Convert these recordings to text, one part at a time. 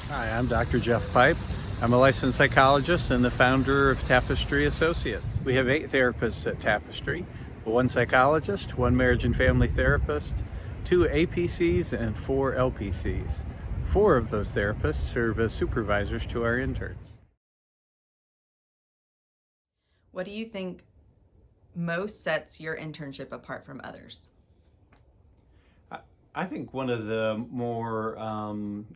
Hi, I'm Dr. Jeff Pipe. I'm a licensed psychologist and the founder of Tapestry Associates. We have 8 therapists at Tapestry, 1 psychologist, 1 marriage and family therapist, 2 APCs, and 4 LPCs. 4 of those therapists serve as supervisors to our interns. What do you think most sets your internship apart from others? I think one of the more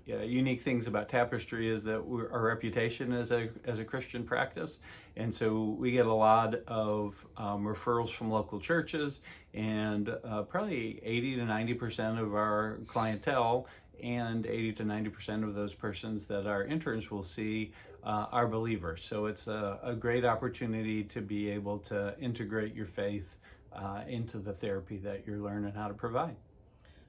unique things about Tapestry is that our reputation as a Christian practice, and so we get a lot of referrals from local churches, and probably 80 to 90% of our clientele and 80 to 90% of those persons that our interns will see are believers. So it's a great opportunity to be able to integrate your faith into the therapy that you're learning how to provide.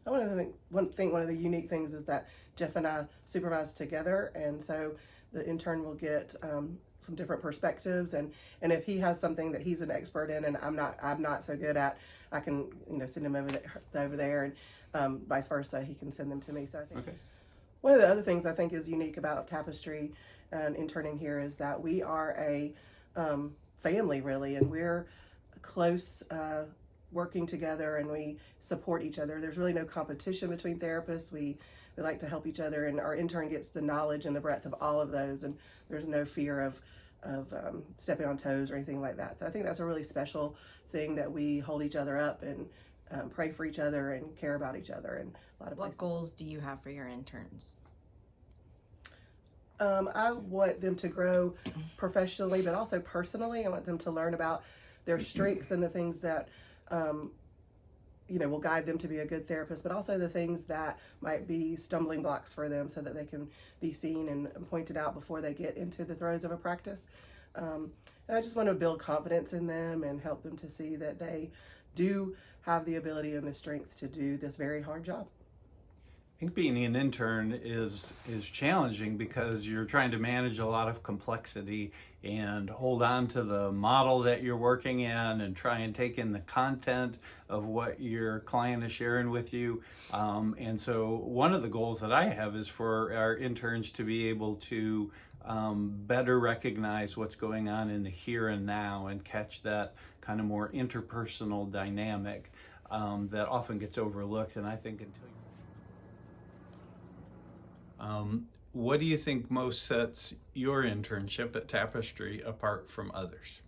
One of the unique things is that Jeff and I supervise together, and so the intern will get some different perspectives, and if he has something that he's an expert in and I'm not so good at, I can send him over there, and vice versa, he can send them to me. So I think one of the other things I think is unique about Tapestry and interning here is that we are a family, really, and we're close. Working together, and we support each other. There's really no competition between therapists. We like to help each other, and our intern gets the knowledge and the breadth of all of those, and there's no fear of stepping on toes or anything like that. So I think that's a really special thing, that we hold each other up and pray for each other and care about each other. And a lot of What goals do you have for your interns? I want them to grow professionally, but also personally. I want them to learn about their strengths and the things that will guide them to be a good therapist, but also the things that might be stumbling blocks for them, so that they can be seen and pointed out before they get into the throes of a practice. And I just want to build confidence in them and help them to see that they do have the ability and the strength to do this very hard job. I think being an intern is challenging because you're trying to manage a lot of complexity and hold on to the model that you're working in and try and take in the content of what your client is sharing with you. And so one of the goals that I have is for our interns to be able to better recognize what's going on in the here and now and catch that kind of more interpersonal dynamic that often gets overlooked. And I think what do you think most sets your internship at Tapestry apart from others?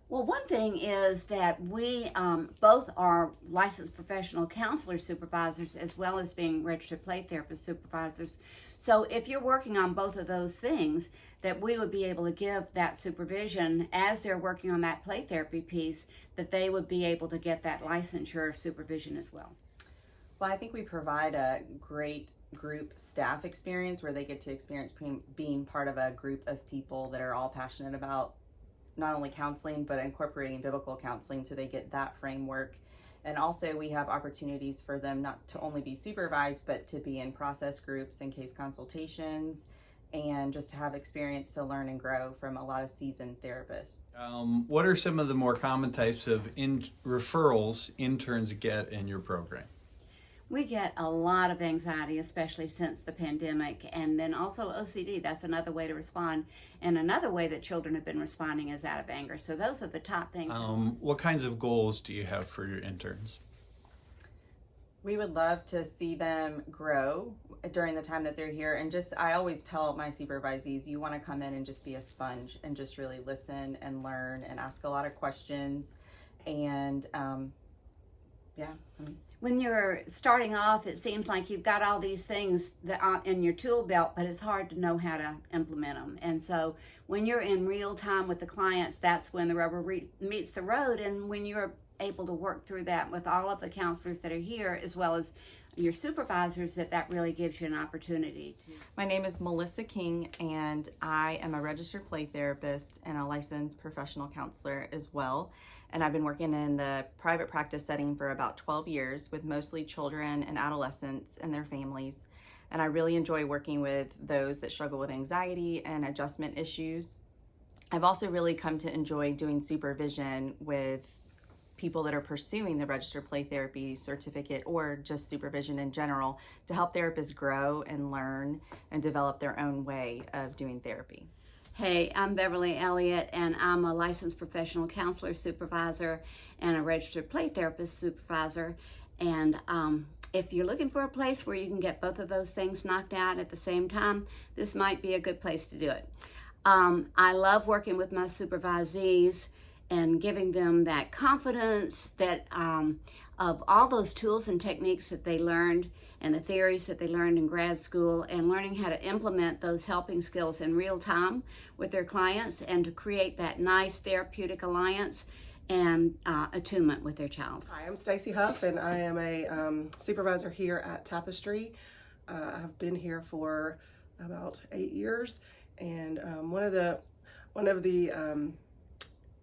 Well, one thing is that we both are licensed professional counselor supervisors, as well as being registered play therapist supervisors. So if you're working on both of those things, that we would be able to give that supervision as they're working on that play therapy piece, that they would be able to get that licensure supervision as well. Well, I think we provide a great group staff experience where they get to experience being part of a group of people that are all passionate about not only counseling but incorporating biblical counseling, so they get that framework. And also we have opportunities for them not to only be supervised but to be in process groups and case consultations, and just to have experience to learn and grow from a lot of seasoned therapists. What are some of the more common types of referrals interns get in your program? We get a lot of anxiety, especially since the pandemic, and then also OCD. That's another way to respond. And another way that children have been responding is out of anger. So those are the top things. What kinds of goals do you have for your interns? We would love to see them grow during the time that they're here. And I always tell my supervisees, you want to come in and just be a sponge and just really listen and learn and ask a lot of questions. And when you're starting off, it seems like you've got all these things that are in your tool belt, but it's hard to know how to implement them. And so when you're in real time with the clients, that's when the rubber meets the road. And when you're able to work through that with all of the counselors that are here, as well as your supervisors, that really gives you an opportunity to. My name is Melissa King, and I am a registered play therapist and a licensed professional counselor as well. And I've been working in the private practice setting for about 12 years with mostly children and adolescents and their families. And I really enjoy working with those that struggle with anxiety and adjustment issues. I've also really come to enjoy doing supervision with people that are pursuing the registered play therapy certificate or just supervision in general to help therapists grow and learn and develop their own way of doing therapy. Hey, I'm Beverly Elliott, and I'm a licensed professional counselor supervisor and a registered play therapist supervisor. And if you're looking for a place where you can get both of those things knocked out at the same time, this might be a good place to do it. I love working with my supervisees and giving them that confidence that of all those tools and techniques that they learned and the theories that they learned in grad school, and learning how to implement those helping skills in real time with their clients and to create that nice therapeutic alliance and attunement with their child. Hi, I'm Stacy Huff, and I am a supervisor here at Tapestry. I've been here for about 8 years, and one of the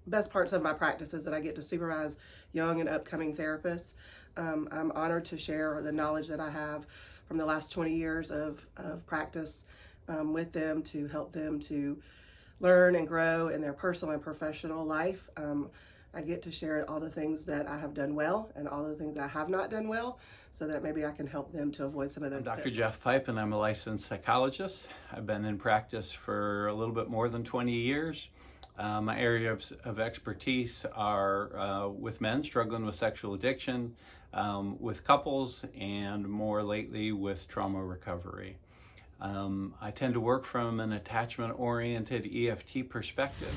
best parts of my practice is that I get to supervise young and upcoming therapists. I'm honored to share the knowledge that I have from the last 20 years of practice with them to help them to learn and grow in their personal and professional life. I get to share all the things that I have done well and all the things I have not done well, so that maybe I can help them to avoid some of those. I'm Dr. Jeff Pipe, and I'm a licensed psychologist. I've been in practice for a little bit more than 20 years. My areas of expertise are with men struggling with sexual addiction, with couples, and more lately with trauma recovery. I tend to work from an attachment-oriented EFT perspective.